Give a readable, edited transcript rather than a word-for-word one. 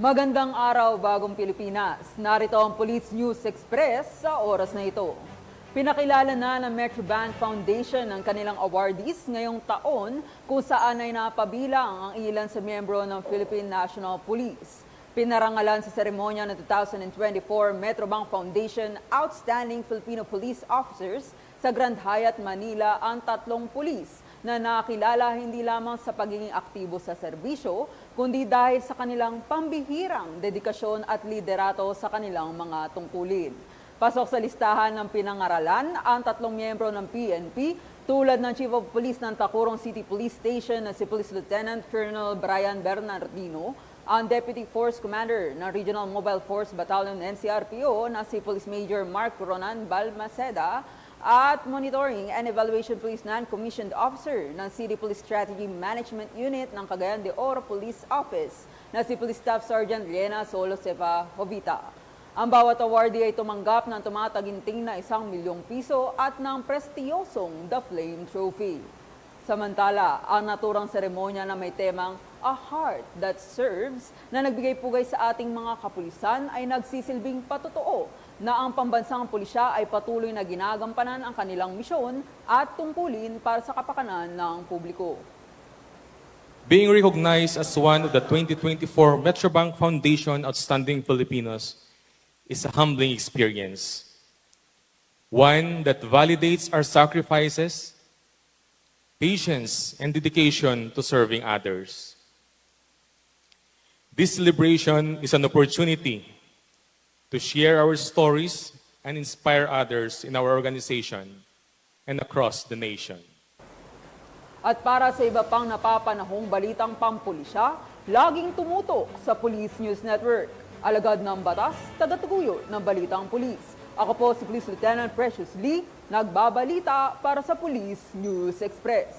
Magandang araw, Bagong Pilipinas. Narito ang Police News Express sa oras na ito. Pinakilala na ng Metrobank Foundation ang kanilang awardees ngayong taon kung saan ay napabilang ang ilan sa miyembro ng Philippine National Police. Pinarangalan sa seremonya ng 2024 Metrobank Foundation Outstanding Filipino Police Officers sa Grand Hyatt, Manila ang tatlong pulis na nakilala hindi lamang sa pagiging aktibo sa serbisyo, kundi dahil sa kanilang pambihirang dedikasyon at liderato sa kanilang mga tungkulin. Pasok sa listahan ng pinangaralan ang tatlong miyembro ng PNP tulad ng Chief of Police ng Tacurong City Police Station na si Police Lieutenant Colonel Brian Bernardino, ang Deputy Force Commander ng Regional Mobile Force Battalion NCRPO na si Police Major Mark Ronan Balmaceda, at Monitoring and Evaluation Police Non-Commissioned Officer ng City Police Strategy Management Unit ng Cagayan de Oro Police Office na si Police Staff Sergeant Liena Solosepa Jovita. Ang bawat awardee ay tumanggap ng tumataginting na 1 milyong piso at ng prestiyosong The Flame Trophy. Samantala, ang naturang seremonya na may temang A Heart That Serves na nagbigay pugay sa ating mga kapulisan ay nagsisilbing patotoo na ang pambansang pulisya ay patuloy na ginagampanan ang kanilang misyon at tungkulin para sa kapakanan ng publiko. Being recognized as one of the 2024 Metrobank Foundation Outstanding Filipinos is a humbling experience. One that validates our sacrifices, patience, and dedication to serving others. This celebration is an opportunity to share our stories and inspire others in our organization and across the nation. At para sa iba pang napapanahong balitang pampulisya, laging tumutok sa Police News Network. Alagad ng batas, tagatuguyod ng balitang pulis. Ako po si Police Lieutenant Precious Lee, nagbabalita para sa Police News Express.